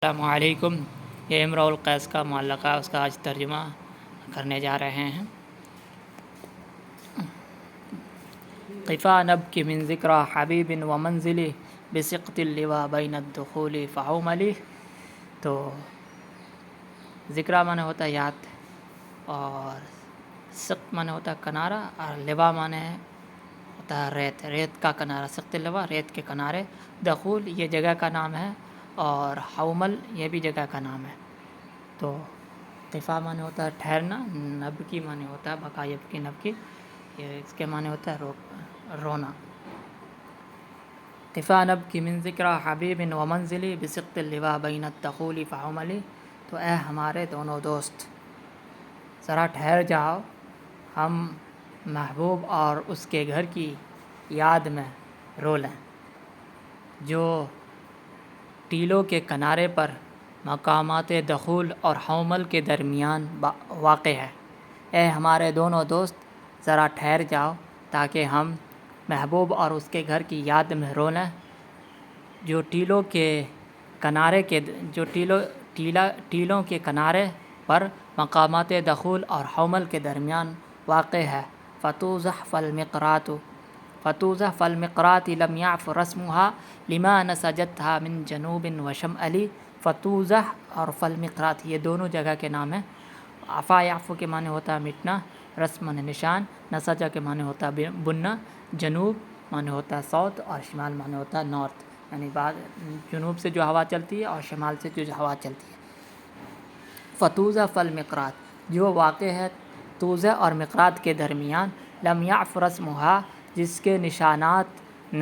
السلام علیکم۔ یہ امرؤ القیس کا معلقہ، اس کا آج ترجمہ کرنے جا رہے ہیں۔ قفا نبکی من ذکری حبیب و منزلی بسقط اللواء بین الدخول فعملی۔ تو ذکرہ معنی ہوتا ہے یاد، اور سقط معنی ہوتا ہے کنارہ، اور لواء معنی ہوتا ہے ریت، ریت کا کنارہ، سقط اللواء ریت کے کنارے، دخول یہ جگہ کا نام ہے، اور حومل یہ بھی جگہ کا نام ہے۔ تو قفا معنی ہوتا ہے ٹھہرنا، نبکی معنی ہوتا ہے بقا یبکی نبکی، یہ اس کے معنی ہوتا ہے رونا۔ قفا نبکی من ذکری حبیب و منزلی بسقط اللواء بین الدخول فعملی۔ تو اے ہمارے دونوں دوست، ذرا ٹھہر جاؤ، ہم محبوب اور اس کے گھر کی یاد میں رو لیں، جو ٹیلوں کے کنارے پر مقامات دخول اور حومل کے درمیان واقع ہے۔ اے ہمارے دونوں دوست، ذرا ٹھہر جاؤ تاکہ ہم محبوب اور اس کے گھر کی یاد میں رو لیں، جو ٹیلوں کے کنارے پر مقامات دخول اور حومل کے درمیان واقع ہے۔ فتوزح فالمقرات لم يعف رسمها لما نسجتها من جنوب وشمال۔ فتوزح اور فالمقرات یہ دونوں جگہ کے نام ہیں۔ عفا یعفو کے معنی ہوتا ہے مٹنا، رسم معنی نشان، نسجہ کے معنی ہوتا ہے بننا، جنوب معنی ہوتا ہے ساؤتھ، اور شمال معنی ہوتا ہے نارتھ، یعنی جنوب سے جو ہوا چلتی ہے اور شمال سے جو ہوا چلتی ہے۔ فتوزح فالمقرات جو واقع ہے توزہ اور مقرات کے درمیان، لم یعف رسمها جس کے نشانات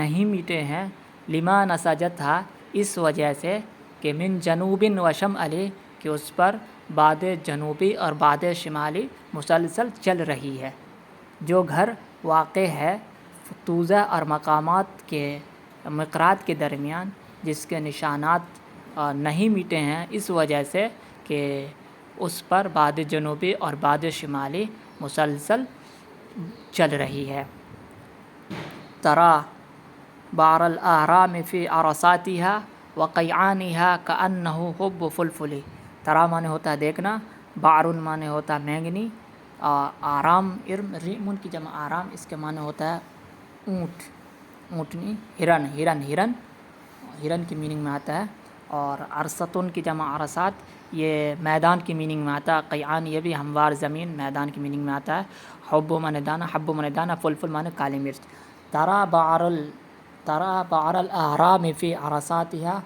نہیں میٹے ہیں، لما نسجتها اس وجہ سے کہ من جنوب و شمال کہ اس پر باد جنوبی اور باد شمالی مسلسل چل رہی ہے۔ جو گھر واقع ہے توزہ اور مقرات کے درمیان، جس کے نشانات نہیں میٹے ہیں اس وجہ سے کہ اس پر باد جنوبی اور باد شمالی مسلسل چل رہی ہے۔ ترا بعر الاحرام فی عرصاتها وقیعانها کأنہ حب فلفل۔ ترا معنی ہوتا ہے دیکھنا، بعر معنی ہوتا ہے مینگنی، آرام ریمن کی جمع آرام، اس کے معنی ہوتا ہے اونٹ، اونٹنی، ہرن کی میننگ میں آتا ہے، اور عرصتن کی جمع عرصات یہ میدان کی میننگ میں آتا ہے، قیعان یہ بھی ہموار زمین میدان کی میننگ میں آتا ہے، حب معنی دانہ، فلفل معنی کالی مرچ۔ ترا بعر الاحرام فی عرصاتها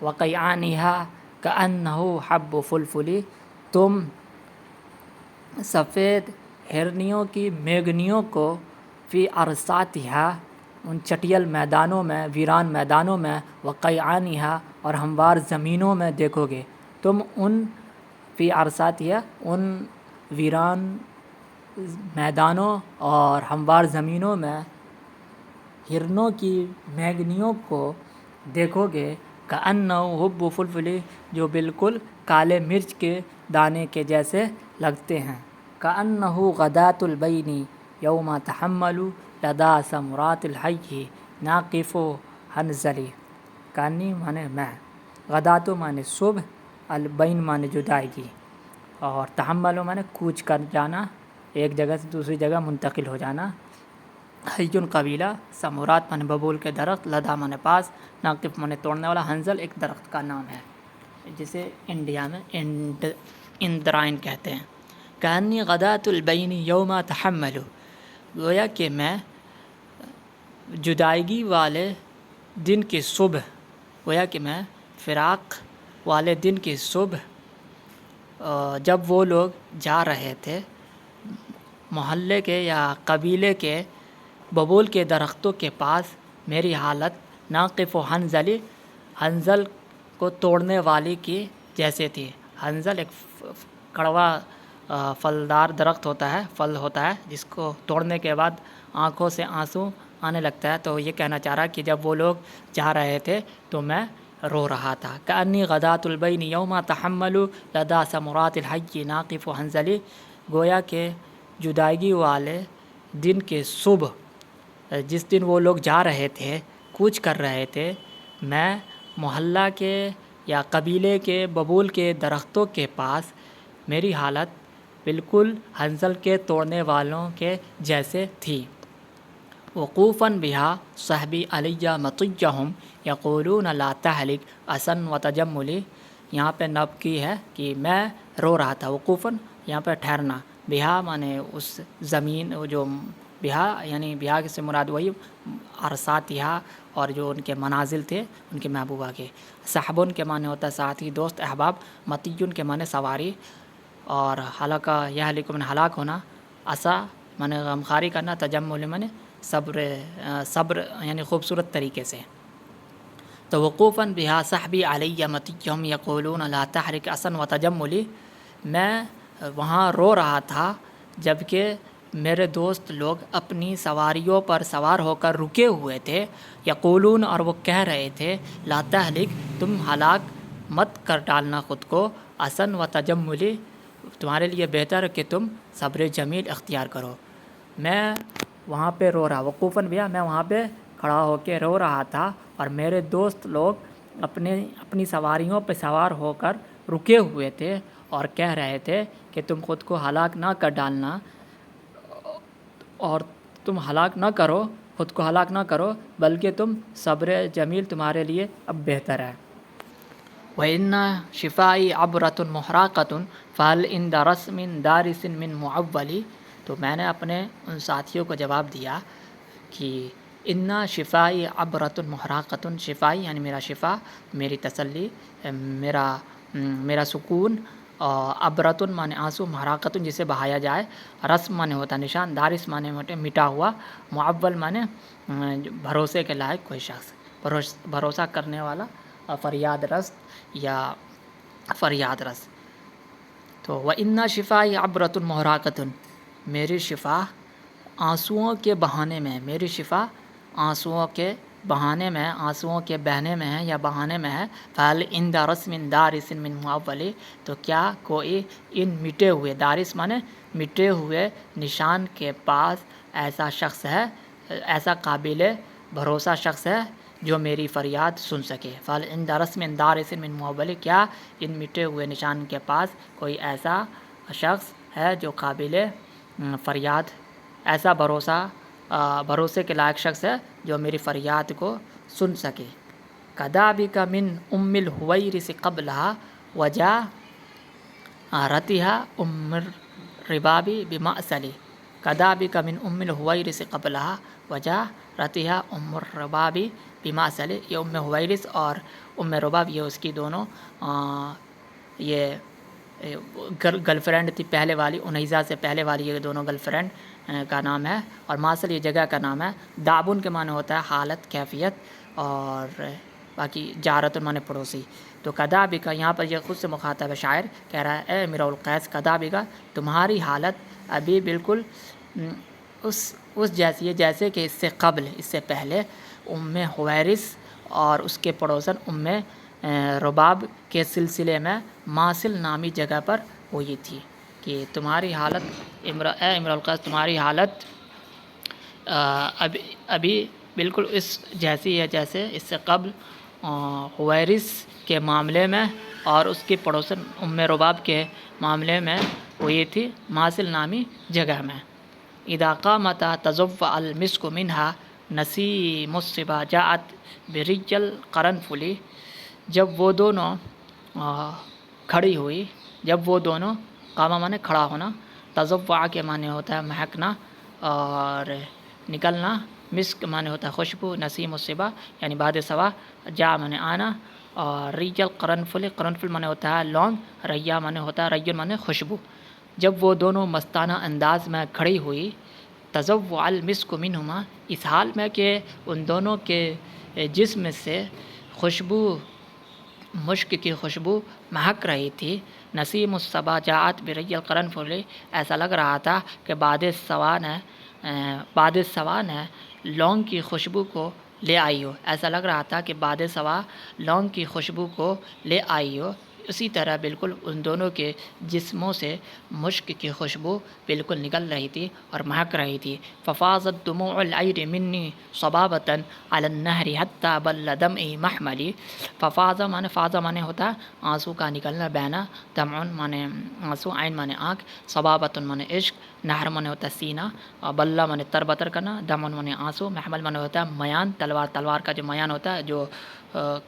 وقیعانها کأنہ حب فلفل۔ تم سفید ہرنیوں کی میگنیوں کو فی عرصاتها ان چٹیل میدانوں میں، ویران میدانوں میں، وقیعانها اور ہموار زمینوں میں دیکھو گے۔ تم ان فی عرصاتها ان ویران میدانوں اور ہموار زمینوں میں ہرنوں کی میگنیوں کو دیکھو گے، کأنہ حب فلفل جو بالکل کالے مرچ کے دانے کے جیسے لگتے ہیں۔ کأنہ غداة البین یوم تحمل لدی ثمرات الحی ناقف حنظلی۔ کانی معنی میں، غداة معنی صبح، البین معنی جدائیگی، اور تحمل معنی کوچ کر جانا، ایک جگہ سے دوسری جگہ منتقل ہو جانا۔ حیٌ قبیلہ، ثمرات معنی ببول کے درخت، لدی معنی پاس، ناقف معنی توڑنے والا، حنظل ایک درخت کا نام ہے جسے انڈیا میں اندرائن کہتے ہیں۔ کأنی غداة البین یوم تحمل، گویا کہ میں جدائیگی والے دن کی صبح، گویا کہ میں فراق والے دن کی صبح جب وہ لوگ جا رہے تھے محلے کے یا قبیلے کے ببول کے درختوں کے پاس، میری حالت ناقف حنظلی حنظل کو توڑنے والی کی جیسے تھی۔ حنظل ایک کڑوا پھلدار درخت ہوتا ہے، پھل ہوتا ہے جس کو توڑنے کے بعد آنکھوں سے آنسو آنے لگتا ہے۔ تو یہ کہنا چاہ رہا کہ جب وہ لوگ جا رہے تھے تو میں رو رہا تھا۔ کأنی غداة البین یوم تحمل لدی ثمرات الحی ناقف حنظلی، گویا کہ جدائیگی والے دن کے صبح جس دن وہ لوگ جا رہے تھے، کوچ کر رہے تھے، میں محلہ کے یا قبیلے کے ببول کے درختوں کے پاس میری حالت بالکل حنظل کے توڑنے والوں کے جیسے تھی۔ وقوفاً بہا صحبی علیہ مطیہم یقولون لا تہلک اسن و تجملی، یہاں پہ نب کی ہے کہ میں رو رہا تھا، وقوفاً یہاں پہ ٹھہرنا، بہا مانے اس زمین، جو بہا یعنی بہا سے مراد وہی عرصاتہا اور جو ان کے منازل تھے ان کے محبوبہ کے، صحبن کے معنی ہوتا ہے ساتھی، دوست، احباب، مطیون کے معنی سواری، اور ہلاکہ یہلک من ہلاک ہونا، اسا مانے غمخواری کرنا، تجمل مانے صبر یعنی خوبصورت طریقے سے۔ تو وقوفاً بہا صحبی علیہ مطیہم یقولون لا تحرک اسن و تجملی، میں وہاں رو رہا تھا جبکہ میرے دوست لوگ اپنی سواریوں پر سوار ہو کر رکے ہوئے تھے، یقولون اور وہ کہہ رہے تھے، لا تہلک تم ہلاک مت کر ڈالنا خود کو، اسن و تجملی تمہارے لیے بہتر ہے کہ تم صبر جمیل اختیار کرو۔ میں وہاں پہ رو رہا، وقوفاً بہا میں وہاں پہ کھڑا ہو کے رو رہا تھا اور میرے دوست لوگ اپنی سواریوں پہ سوار ہو کر رکے ہوئے تھے اور کہہ رہے تھے کہ تم خود کو ہلاک نہ کر ڈالنا، اور تم ہلاک نہ کرو، خود کو ہلاک نہ کرو، بلکہ تم صبر جمیل تمہارے لیے اب بہتر ہے۔ وَإِنَّ شِفَائِي عَبْرَةٌ مُحْرَاقَةٌ فَهَلْ عِنْدَ رَسْمٍ دَارِسٍ مِّن مُعَوَّلِ، تو میں نے اپنے ان ساتھیوں کو جواب دیا کہ ان شفائی عبرۃ محراقۃ، شفائی یعنی میرا شفا، میری تسلی، میرا سکون، عبرۃ مانے آنسو، محراقۃ جسے بہایا جائے، رسم مانے ہوتا نشان، دارس مانے ہوتے مٹا ہوا، معول مانے بھروسے کے لائق کوئی شخص، بھروسہ کرنے والا، فریاد رس یا فریاد رس۔ تو وَإِنَّ شِفَائِي عَبْرَةٌ مُحْرَاقَةٌ، میری شفا آنسوؤں کے بہانے میں، میری شفا آنسوؤں کے بہانے میں، آنسوؤں کے بہنے میں ہے یا بہانے میں ہے۔ فَهَلْ عِنْدَ رَسْمٍ دَارِسٍ مِّن مُعَوَّلِ، تو کیا کوئی ان مٹے ہوئے، دارس مانے مٹے ہوئے نشان کے پاس ایسا شخص ہے، ایسا قابل بھروسہ شخص ہے جو میری فریاد سن سکے۔ فَهَلْ عِنْدَ رَسْمٍ دَارِسٍ مِّن مُعَوَّلِ، کیا ان مٹے ہوئے نشان کے پاس کوئی ایسا شخص ہے جو قابل فریاد، ایسا بھروسے کے لائق شخص ہے جو میری فریاد کو سن سکے۔ کَذَٰلِکَ مِنْ أُمِّ الْحُوَیْرِثِ قَبْلَهَا وَجَارَتِهَا أُمُّ الرِّبَابِ بِمَأْثَلِ، کَذَٰلِکَ مِنْ أُمِّ الْحُوَیْرِثِ قَبْلَهَا وَجَارَتِهَا أُمُّ الرِّبَابِ بِمَأْثَلِ، یہ ام حویرث اور ام رباب یہ اس کی دونوں یہ گرل فرینڈ تھی، پہلے والی انیزہ سے پہلے والی یہ دونوں گرل فرینڈ کا نام ہے، اور ماسل یہ جگہ کا نام ہے۔ دابن کے معنی ہوتا ہے حالت، کیفیت، اور باقی جارت معنی پڑوسی۔ تو کذالک یہاں پر یہ خود سے مخاطب ہے، شاعر کہہ رہا ہے اے امراء القیس، کذالک تمہاری حالت ابھی بالکل اس جیسی ہے جیسے کہ اس سے قبل، اس سے پہلے ام حویرث اور اس کے پڑوسن ام رباب کے سلسلے میں ماسل نامی جگہ پر ہوئی تھی، کہ تمہاری حالت اے امراء القیس، تمہاری حالت ابھی بالکل اس جیسی ہے جیسے اس سے قبل حویرث کے معاملے میں اور اس کی پڑوسن ام رباب کے معاملے میں ہوئی تھی، ماسل نامی جگہ میں۔ اذا قامت تضوع المسک منها نسیم الصبا جاءت برج القرنفل، جب وہ دونوں کھڑی ہوئی، جب وہ دونوں، قامہ مانے کھڑا ہونا، تضوع کے معنی ہوتا ہے مہکنا اور نکلنا، مسک معنی ہوتا ہے خوشبو، نسیم الصبا یعنی باد صبا، جا معنی آنا، اور ریج القرنفل، قرنفل معنی ہوتا ہے لونگ، ریا معنی ہوتا ہے ریون معنی خوشبو، جب وہ دونوں مستانہ انداز میں کھڑی ہوئی، تضوع المسک منہما، اس حال میں کہ ان دونوں کے جسم سے خوشبو، مشک کی خوشبو مہک رہی تھی، نسیم الصبا جاءت برج القرنفل، ایسا لگ رہا تھا کہ باد صبا نے لونگ کی خوشبو کو لے آئی ہو، ایسا لگ رہا تھا کہ باد صبا لونگ کی خوشبو کو لے آئی ہو، اسی طرح بالکل ان دونوں کے جسموں سے مشک کی خوشبو بالکل نکل رہی تھی اور مہک رہی تھی. ففاضت دموع العیر منی صبابۃ علی النہر حتی بل دمعی محملی. فاض مانے ہوتا ہے آنسو کا نکلنا، بہنا. دمع مانے آنسو، عین مانے آنکھ، صبابۃ مانے عشق، نہر مانے ہوتا ہے سینہ، اور بلہ مانے تر بتر کرنا، دمع مانے آنسو، محمل مانے ہوتا ہے میان، تلوار کا جو میان ہوتا ہے جو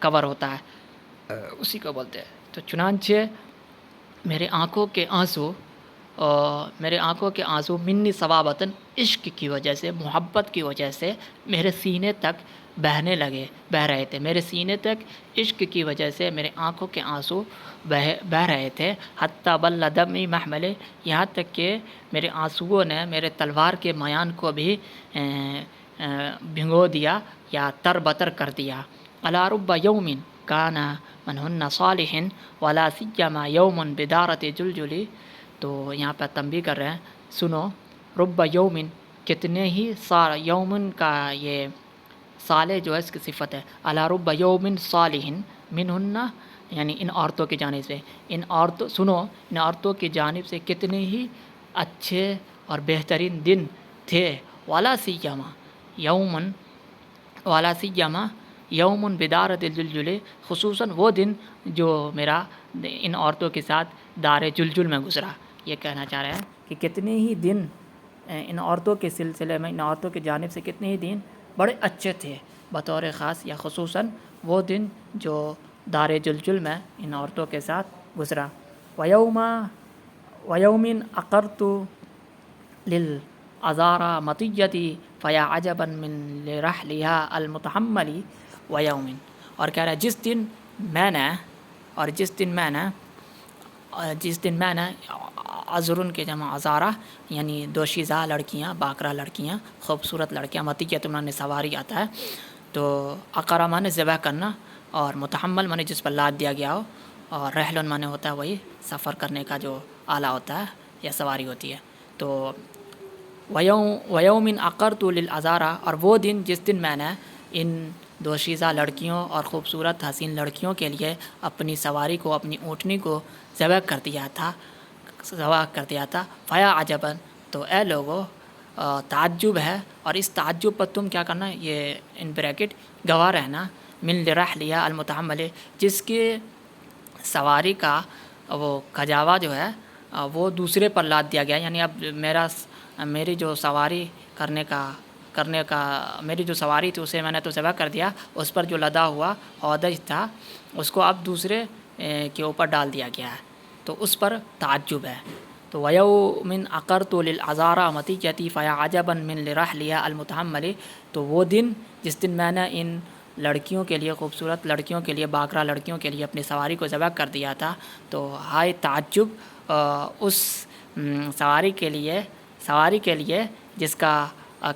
کور ہوتا ہے اسی کو بولتے ہیں. تو چنانچہ میرے آنکھوں کے آنسو منی صبابتاً عشق کی وجہ سے، محبت کی وجہ سے میرے سینے تک بہہ رہے تھے. میرے سینے تک عشق کی وجہ سے میرے آنکھوں کے آنسو بہہ رہے تھے. حتی بل دمعی محمل، یہاں تک کہ میرے آنسوؤں نے میرے تلوار کے میان کو بھی بھگو دیا یا تر بتر کر دیا. الا رب یوم کان منہن صالح ولا سیما یوم بدارت جلجلی. تو یہاں پہ تنبیہ کر رہے ہیں، سنو، رب یومن، کتنے ہی یومن کا یہ صالح جو ہے اس کی صفت ہے. الا رب یومن صالح منہن، یعنی ان عورتوں کی جانب سے، ان عورتوں کی جانب سے کتنے ہی اچھے اور بہترین دن تھے. ولا سیما یوم بدارت الجلجل، خصوصاً وہ دن جو میرا ان عورتوں کے ساتھ دار جلجل میں گزرا. یہ کہنا چاہ رہے ہیں کہ کتنے ہی دن ان عورتوں کے سلسلے میں، ان عورتوں کی جانب سے کتنے ہی دن بڑے اچھے تھے بطور خاص یا خصوصاً وہ دن جو دار جلجل میں ان عورتوں کے ساتھ گزرا. وَيَوْمٍ أَقَرْتُ لِلْعَذَارَى مَطِيَّتِي فَيَا عَجَبًا مِّن لِرَحْلِهَا الْمُتَحَمَّلِ وَيَوْمٍ. اور کہہ رہا ہے جس دن میں نے عذرن کے جمع عذارہ، یعنی دوشیزہ لڑکیاں، باکرہ لڑکیاں، خوبصورت لڑکیاں، مطیۃ مانے سواری آتا ہے. تو عقرہ مانے ذبح کرنا، اور متحمل مانے جس پر لاد دیا گیا ہو، اور رحلن مانے ہوتا ہے وہی سفر کرنے کا جو آلہ ہوتا ہے یا سواری ہوتی ہے. تو وَيَوْمٍ أَقَرْتُ لِلْعَذَارَى، اور وہ دن جس دن میں نے ان دوشیزہ لڑکیوں اور خوبصورت حسین لڑکیوں کے لیے اپنی سواری کو، اپنی اونٹنی کو ذبح کر دیا تھا. فیا عجباً، تو اے لوگو تعجب ہے، اور اس تعجب پر تم کیا کرنا، یہ ان بریکٹ گواہ رہنا. من لرحلها المتحمل، جس کے سواری کا وہ کھجاوا جو ہے وہ دوسرے پر لاد دیا گیا. یعنی اب میری جو سواری میری جو سواری تھی اسے میں نے تو ذبح کر دیا، اس پر جو لدا ہوا عودج تھا اس کو اب دوسرے کے اوپر ڈال دیا گیا ہے. تو اس پر تعجب ہے. تو وَيَوْمٍ أَقَرْتُ لِلْعَذَارَى مَطِيَّتِي فَيَا عَجَبًا مِّن لِرَحْلِهَا الْمُتَحَمَّلِ. تو وہ دن جس دن میں نے ان لڑکیوں کے لیے، خوبصورت لڑکیوں کے لیے، باکرہ لڑکیوں کے لیے اپنی سواری کو ذبح کر دیا تھا، تو ہائے تعجب اس سواری کے لیے جس کا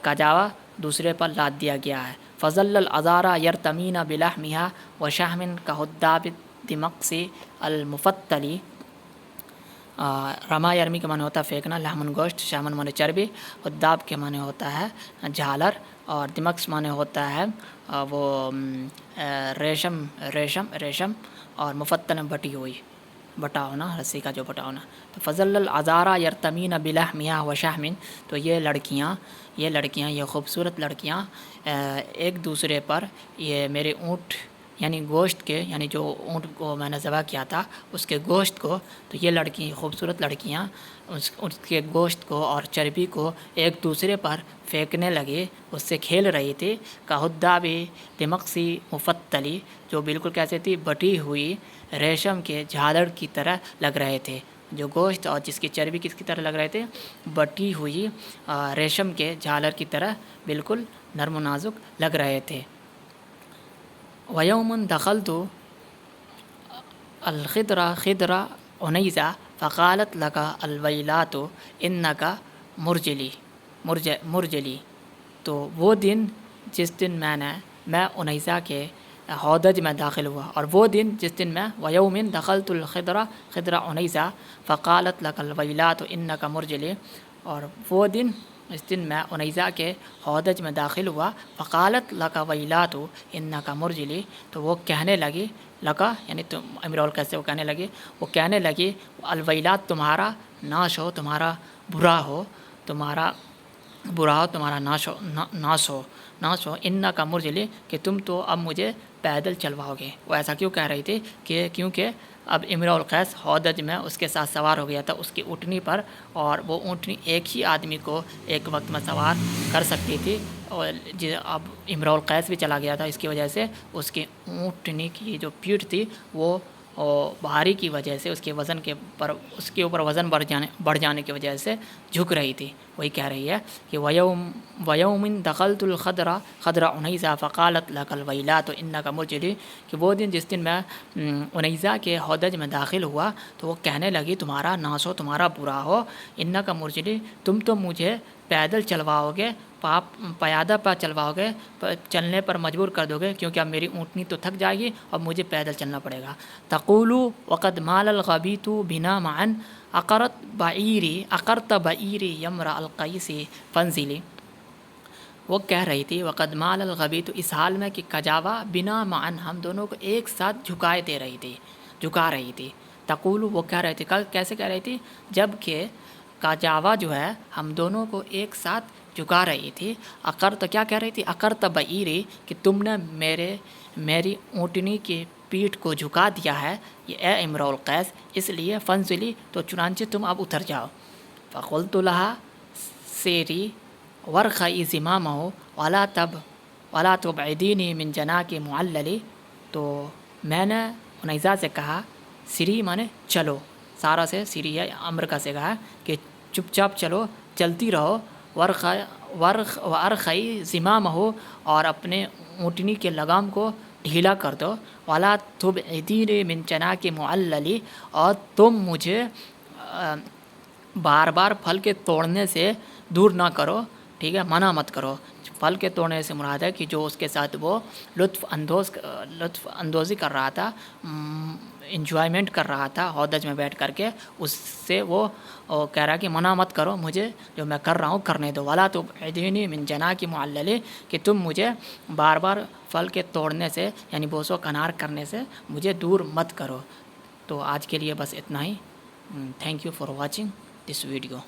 کجاوا دوسرے پر لاد دیا گیا ہے. فَظَلَّ الْعَذَارَى يَرْتَمِينَ بِلَحْمِهَا وَشَحْمٍ كَهُدَّابِ الدِّمَقْسِ الْمُفَتَّلِ. رما یرمی کے معنی ہوتا ہے پھینکنا، لحمن گوشت، شامن معنی چربی، حداب کے معنی ہوتا ہے جھالر، اور دمکس معنی ہوتا ہے وہ ریشم، اور مفتن بٹی ہوئی، بٹا ہونا، رسی کا جو بٹا ہونا. تو فضل العذارا یرتمین بلحمیہ و شحمن. تو یہ لڑکیاں، یہ خوبصورت لڑکیاں ایک دوسرے پر یہ میرے اونٹ یعنی گوشت کے، یعنی جو اونٹ کو میں نے ذبح کیا تھا اس کے گوشت کو، تو یہ خوبصورت لڑکیاں اس کے گوشت کو اور چربی کو ایک دوسرے پر پھینکنے لگی، اس سے کھیل رہی تھی. کہداب دمقسی مفتلی، جو بالکل کیسے تھی، بٹی ہوئی ریشم کے جھالر کی طرح لگ رہے تھے. جو گوشت اور جس کی چربی کس کی طرح لگ رہے تھے، بٹی ہوئی ریشم کے جھالر کی طرح بالکل نرم و نازک لگ رہے تھے. وَيَوْمٌ دَخَلْتُ خِدْرَ عُنَيْزَةَ فَقَالَتْ لَكَ الْوَيْلَاتُ إِنَّكَ مُرْجَلِي. تو وہ دن جس دن میں انیزہ کے ہودج میں داخل ہوا، اور وہ دن جس دن میں وَيَوْمٍ دَخَلْتُ خِدْرَ عُنَيْزَةَ فَقَالَتْ لَكَ الْوَيْلَاتُ إِنَّكَ مُرْجَلِي. اور وہ دن اس دن میں عنیزہ کے ہودج میں داخل ہوا، فقالت لکا ویلات انکا مرجلی، تو وہ کہنے لگی، لکا یعنی تم امراء القیس سے وہ کہنے لگی الویلات تمہارا ناش ہو، تمہارا برا ہو، تمہارا ناش ہو انکا مرجلی، کہ تم تو اب مجھے پیدل چلواؤ گے۔ وہ ایسا کیوں کہہ رہی تھی کہ کیونکہ اب امراء القیس ہودج میں اس کے ساتھ سوار ہو گیا تھا اس کی اونٹنی پر، اور وہ اونٹنی ایک ہی آدمی کو ایک وقت میں سوار کر سکتی تھی، اور اب امراء القیس بھی چلا گیا تھا، اس کی وجہ سے اس کی اونٹنی کی جو پیٹھ تھی وہ بھاری کی وجہ سے اس کے اوپر وزن بڑھ جانے کی وجہ سے جھک رہی تھی۔ وہی کہہ رہی ہے کہ وَيَوْمٍ دَخَلْتُ الْخَدْرَ عُنَيْزَةَ فَقَالَتْ لَكَ الْوَيْلَاتُ إِنَّكَ مُرْجِلِي، کہ وہ دن جس دن میں عنیزہ کے ہودج میں داخل ہوا تو وہ کہنے لگی تمہارا ناش ہو، تمہارا برا ہو، إِنَّكَ مُرْجِلِي، تم تو مجھے پیدل چلواؤ گے، پیادہ پا چلواؤ گے، چلنے پر مجبور کر دو گے، کیونکہ اب میری اونٹنی تو تھک جائے گی اور مجھے پیدل چلنا پڑے گا۔ تقول وقد مال الغبیط بنا معا اقرت بعیری یمرا القیس فانزلی، وہ کہہ رہی تھی وقد مال الغبیط، اس حال میں کہ کجاوا بنا معا، ہم دونوں کو ایک ساتھ جھکا رہی تھی۔ تقول وہ کہہ رہی تھی، کیسے کہہ رہی تھی؟ جب کہ کجاوا جو ہے ہم دونوں کو ایک ساتھ جھکا رہی تھی۔ اقرت کیا کہہ رہی تھی؟ اقرت بعیری، کہ تم نے میری اونٹنی کی پیٹھ کو جھکا دیا ہے، یہ اے امراء القیس، اس لیے فنزلی، تو چنانچہ تم اب اتر جاؤ۔ فقلت لها سیری ورخی زمامہ ولا تبعدینی من جناک معللی، تو میں نے عنیزہ سے کہا، سری مانے چلو، سارا سے سری ہے امر کا سے کہا کہ چپ چاپ چلو، چلتی رہو، ورخی زمامہ، اور اپنے اونٹنی کے لگام کو ڈھیلا کر دو، ولا تبعدینی من جناک معللی، اور تم مجھے بار بار پھل کے توڑنے سے دور نہ کرو، ٹھیک ہے، منع مت کرو۔ پھل کے توڑنے سے مراد ہے کہ جو اس کے ساتھ وہ لطف اندوزی کر رہا تھا، انجوائمنٹ کر رہا تھا ہودج میں بیٹھ کر کے، اس سے وہ کہہ رہا کہ منع مت کرو، مجھے جو میں کر رہا ہوں کرنے دو۔ ولا تبعدینی من جناک معللی، کہ تم مجھے بار بار پھل کے توڑنے سے یعنی بوس و کنار کرنے سے مجھے دور مت کرو۔ تو آج کے لیے بس اتنا ہی۔ Thank you for watching this video.